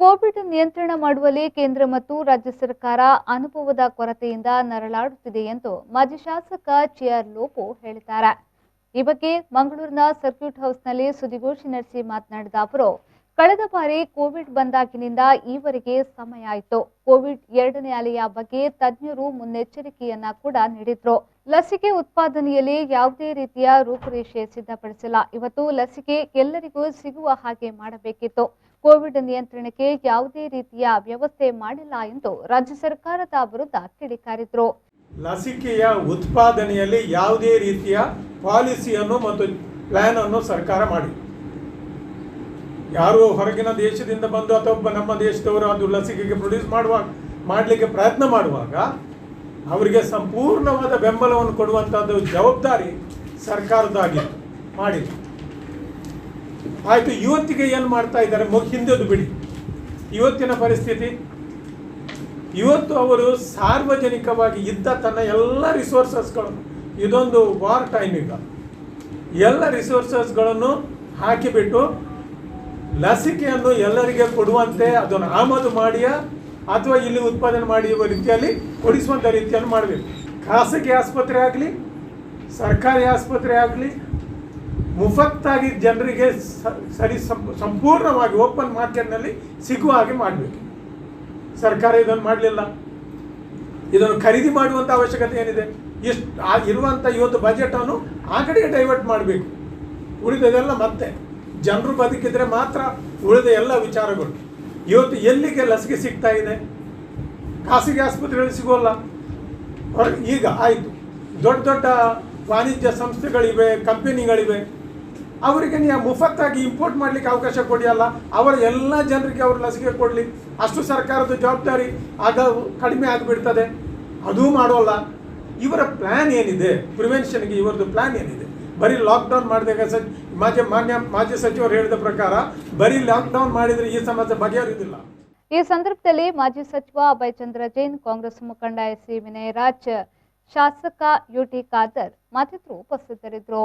Covid ನಿಯಂತ್ರಣ ಮಾಡುವಲ್ಲಿ ಕೇಂದ್ರ ಮತ್ತು ರಾಜ್ಯ ಸರ್ಕಾರ ಅನುಭವದ ಕೊರತೆಯಿಂದ ನರಳಾಡುತ್ತಿದೆ ಎಂದು ಮಾಜಿ ಶಾಸಕ ಜಿಆರ್ ಲೋಪೋ ಹೇಳಿದ್ದಾರೆ. ಈ ಬಗ್ಗೆ ಮಂಗಳೂರಿನ ಸರ್ಕ್ಯೂಟ್ ಹೌಸ್ನಲ್ಲಿ ಸುದ್ದಿಗೋಷ್ಠಿ ನಡೆಸಿ ಮಾತನಾಡಿದ ಅವರು, ಕಳೆದ ಬಾರಿ ಕೋವಿಡ್ ಬಂದಾಗಿನಿಂದ ಈವರೆಗೆ ಸಮಯ ಆಯಿತು. ಕೋವಿಡ್ ಎರಡನೇ ಅಲೆಯ ಬಗ್ಗೆ ತಜ್ಞರು ಮುನ್ನೆಚ್ಚರಿಕೆಯನ್ನ ಕೂಡ ನೀಡಿದ್ರು. ಲಸಿಕೆ ಉತ್ಪಾದನೆಯಲ್ಲಿ ಯಾವುದೇ ರೀತಿಯ ರೂಪುರೇಷೆ ಸಿದ್ಧಪಡಿಸಿಲ್ಲ. ಇವತ್ತು ಲಸಿಕೆ ಎಲ್ಲರಿಗೂ ಸಿಗುವ ಹಾಗೆ ಮಾಡಬೇಕಿತ್ತು. ಕೋವಿಡ್ ನಿಯಂತ್ರಣಕ್ಕೆ ಯಾವುದೇ ರೀತಿಯ ವ್ಯವಸ್ಥೆ ಮಾಡಿಲ್ಲ ಎಂದು ರಾಜ್ಯ ಸರ್ಕಾರದ ವಿರುದ್ಧ ಕಿಡಿಕಾರಿದ್ರು. ಲಸಿಕೆಯ ಉತ್ಪಾದನೆಯಲ್ಲಿ ಯಾವುದೇ ರೀತಿಯ ಪಾಲಿಸಿಯನ್ನು ಮತ್ತು ಪ್ಲಾನ್ ಅನ್ನು ಸರ್ಕಾರ ಮಾಡಿ, ಯಾರು ಹೊರಗಿನ ದೇಶದಿಂದ ಬಂದು ಅಥವಾ ನಮ್ಮ ದೇಶದವರು ಅದು ಲಸಿಕೆಗೆ ಪ್ರೊಡ್ಯೂಸ್ ಮಾಡಲಿಕ್ಕೆ ಪ್ರಯತ್ನ ಮಾಡುವಾಗ ಅವರಿಗೆ ಸಂಪೂರ್ಣವಾದ ಬೆಂಬಲವನ್ನು ಕೊಡುವಂಥದ್ದು ಜವಾಬ್ದಾರಿ ಸರ್ಕಾರದಾಗಿತ್ತು, ಮಾಡಿತ್ತು. ಆಯಿತು, ಇವತ್ತಿಗೆ ಏನು ಮಾಡ್ತಾ ಇದ್ದಾರೆ ಹಿಂದೆದು ಬಿಡಿ. ಇವತ್ತಿನ ಪರಿಸ್ಥಿತಿ, ಇವತ್ತು ಅವರು ಸಾರ್ವಜನಿಕವಾಗಿ ಇದ್ದ ತನ್ನ ಎಲ್ಲ ರಿಸೋರ್ಸಸ್ಗಳನ್ನು, ಇದೊಂದು ವಾರ್ ಟೈಮ್, ಈಗ ಎಲ್ಲ ರಿಸೋರ್ಸಸ್ಗಳನ್ನು ಹಾಕಿಬಿಟ್ಟು ಲಸಿಕೆಯನ್ನು ಎಲ್ಲರಿಗೆ ಕೊಡುವಂತೆ ಅದನ್ನು ಆಮದು ಮಾಡಿಯ ಅಥವಾ ಇಲ್ಲಿ ಉತ್ಪಾದನೆ ಮಾಡುವ ರೀತಿಯಲ್ಲಿ ಕೊಡಿಸುವಂಥ ರೀತಿಯನ್ನು ಮಾಡಬೇಕು. ಖಾಸಗಿ ಆಸ್ಪತ್ರೆ ಆಗಲಿ ಸರ್ಕಾರಿ ಆಸ್ಪತ್ರೆ ಆಗಲಿ ಮುಫತ್ತಾಗಿ ಜನರಿಗೆ ಸಂಪೂರ್ಣವಾಗಿ ಓಪನ್ ಮಾರ್ಕೆಟ್ನಲ್ಲಿ ಸಿಗುವ ಹಾಗೆ ಮಾಡಬೇಕು. ಸರ್ಕಾರ ಇದನ್ನು ಮಾಡಲಿಲ್ಲ. ಇದನ್ನು ಖರೀದಿ ಮಾಡುವಂಥ ಅವಶ್ಯಕತೆ ಏನಿದೆ? ಇರುವಂಥ ಇವತ್ತು ಬಜೆಟನ್ನು ಆ ಕಡೆಗೆ ಡೈವರ್ಟ್ ಮಾಡಬೇಕು. ಉಳಿದದೆಲ್ಲ ಮತ್ತೆ ಜನರು ಬದುಕಿದ್ರೆ ಮಾತ್ರ ಉಳಿದ ಎಲ್ಲ ವಿಚಾರಗಳು. ಇವತ್ತು ಎಲ್ಲಿಗೆ ಲಸಿಕೆ ಸಿಗ್ತಾ ಇದೆ? ಖಾಸಗಿ ಆಸ್ಪತ್ರೆಗಳಲ್ಲಿ ಸಿಗೋಲ್ಲ. ಈಗ ಆಯಿತು, ದೊಡ್ಡ ದೊಡ್ಡ ವಾಣಿಜ್ಯ ಸಂಸ್ಥೆಗಳಿವೆ, ಕಂಪನಿಗಳಿವೆ, ಅವರಿಗೆ ನೀವು ಮುಫತ್ತಾಗಿ ಇಂಪೋರ್ಟ್ ಮಾಡಲಿಕ್ಕೆ ಅವಕಾಶ ಕೊಡಿಯಲ್ಲ. ಅವರ ಎಲ್ಲ ಜನರಿಗೆ ಅವರು ಲಸಿಕೆ ಕೊಡಲಿ, ಅಷ್ಟು ಸರ್ಕಾರದ ಜವಾಬ್ದಾರಿ ಆಗ ಕಡಿಮೆ ಆಗಿಬಿಡ್ತದೆ. ಅದೂ ಮಾಡೋಲ್ಲ. ಇವರ ಪ್ಲ್ಯಾನ್ ಏನಿದೆ ಪ್ರಿವೆನ್ಷನ್ಗೆ? ಇವರದ್ದು ಪ್ಲ್ಯಾನ್ ಏನಿದೆ? ಬರೀ ಲಾಕ್ಡೌನ್ ಮಾಡಿದಾಗ ಮಾಜಿ ಸಚಿವರು ಹೇಳಿದ ಪ್ರಕಾರ ಬರೀ ಲಾಕ್ಡೌನ್ ಮಾಡಿದರೆ ಈ ಸಮಸ್ಯೆ ಬಗೆಹರಿಯುವುದಿಲ್ಲ. ಈ ಸಂದರ್ಭದಲ್ಲಿ ಮಾಜಿ ಸಚಿವ ಅಭಯ್ ಚಂದ್ರ ಜೈನ್, ಕಾಂಗ್ರೆಸ್ ಮುಖಂಡ ಎಸ್ ಸಿ ವಿನಯರಾಜ್, ಶಾಸಕ ಯುಟಿ ಖಾದರ್ ಮತ್ತಿತರರು ಉಪಸ್ಥಿತರಿದ್ದರು.